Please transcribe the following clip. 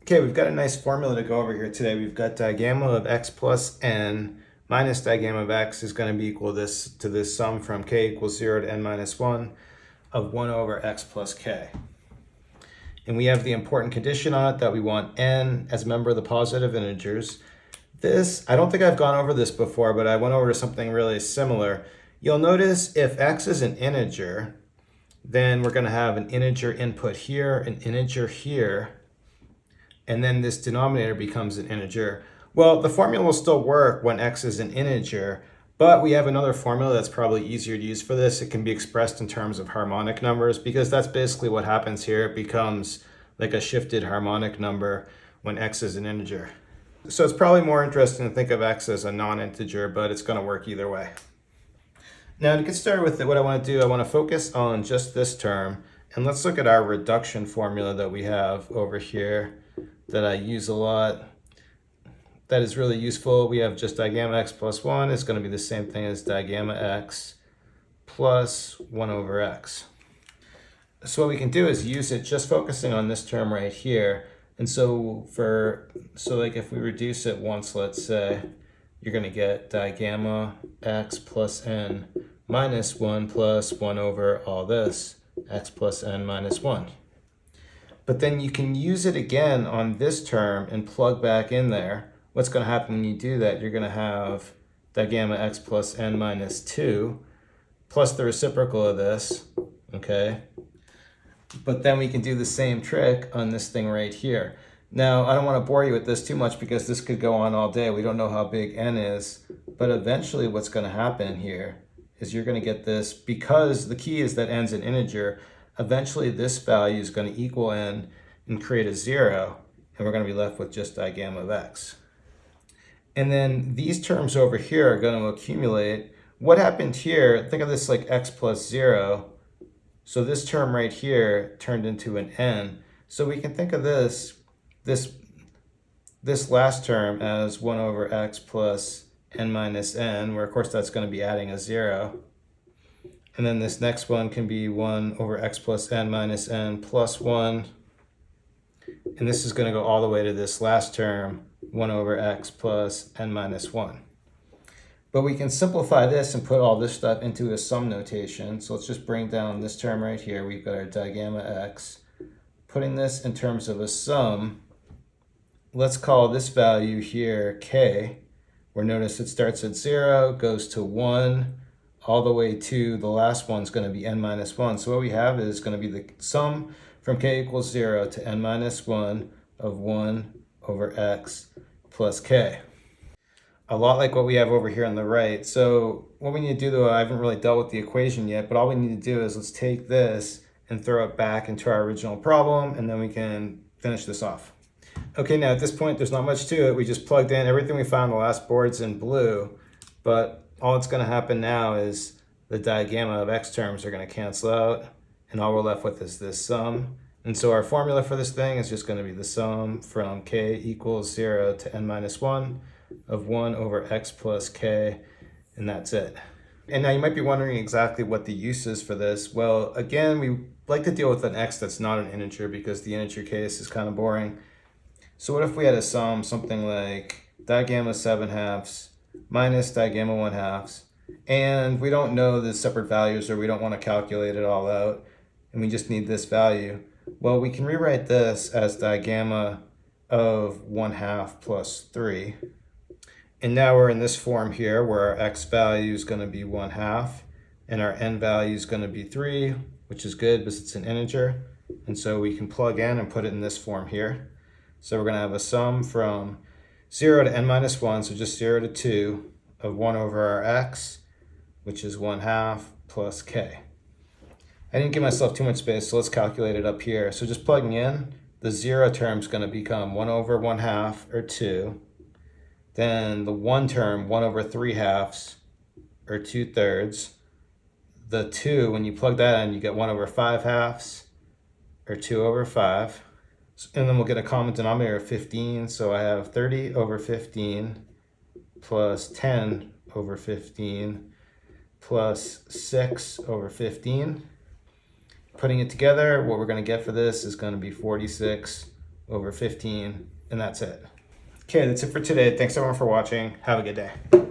Okay, we've got a nice formula to go over here today. We've got digamma of x plus n minus digamma of x is going to be equal to this sum from k equals 0 to n minus 1 of 1 over x plus k. And we have the important condition on it that we want n as a member of the positive integers. I don't think I've gone over this before, but I went over something really similar. You'll notice if x is an integer, then we're going to have an integer input here, an integer here, and then this denominator becomes an integer. Well, the formula will still work when x is an integer, but we have another formula that's probably easier to use for this. It can be expressed in terms of harmonic numbers because that's basically what happens here. It becomes like a shifted harmonic number when x is an integer. So it's probably more interesting to think of x as a non-integer, but it's going to work either way. Now to get started with it, what I want to do, I want to focus on just this term, and let's look at our reduction formula that we have over here that I use a lot. That is really useful. We have just digamma x plus 1 is going to be the same thing as digamma x plus 1 over x. So what we can do is use it just focusing on this term right here. And so like if we reduce it once, let's say, you're going to get digamma x plus n minus 1 plus 1 over all this, x plus n minus 1. But then you can use it again on this term and plug back in there. What's going to happen when you do that? You're going to have digamma x plus n minus 2 plus the reciprocal of this, okay? But then we can do the same trick on this thing right here. Now, I don't want to bore you with this too much because this could go on all day. We don't know how big n is, but eventually what's going to happen here is you're going to get this, because the key is that n's an integer, eventually this value is going to equal n and create a 0, and we're going to be left with just digamma of x. And then these terms over here are going to accumulate. What happened here, think of this like x plus 0. So this term right here turned into an n. So we can think of this last term as 1 over x plus n minus n, where of course that's going to be adding a 0. And then this next one can be 1 over x plus n minus n plus 1. And this is going to go all the way to this last term, 1 over x plus n minus 1. But we can simplify this and put all this stuff into a sum notation. So let's just bring down this term right here. We've got our digamma x. Putting this in terms of a sum, let's call this value here k, where notice it starts at 0, goes to 1, all the way to the last one's going to be n minus 1. So what we have is going to be the sum from k equals 0 to n minus 1 of 1 over x plus k. A lot like what we have over here on the right. So what we need to do, though, I haven't really dealt with the equation yet, but all we need to do is let's take this and throw it back into our original problem, and then we can finish this off. Okay, now at this point, there's not much to it. We just plugged in everything we found on the last boards in blue, but all that's going to happen now is the digamma of x terms are going to cancel out, and all we're left with is this sum. And so our formula for this thing is just going to be the sum from k equals 0 to n minus 1 of 1 over x plus k, and that's it. And now you might be wondering exactly what the use is for this. Well, again, we like to deal with an x that's not an integer because the integer case is kind of boring. So what if we had a sum, something like digamma 7/2 minus digamma 1/2, and we don't know the separate values, or we don't want to calculate it all out, and we just need this value? Well, we can rewrite this as digamma of 1/2 plus 3. And now we're in this form here where our x value is going to be 1/2 and our n value is going to be 3, which is good because it's an integer. And so we can plug in and put it in this form here. So we're going to have a sum from 0 to n minus 1, so just 0 to 2, of 1 over our x, which is 1/2 plus k. I didn't give myself too much space, so let's calculate it up here. So just plugging in, the 0 term is going to become 1 over 1/2, or 2. Then the 1 term, 1 over 3/2, or 2/3. The 2, when you plug that in, you get 1 over 5/2, or 2 over 5. And then we'll get a common denominator of 15. So I have 30 over 15 plus 10 over 15 plus 6 over 15. Putting it together, what we're going to get for this is going to be 46 over 15, and that's it. Okay, that's it for today. Thanks everyone for watching. Have a good day.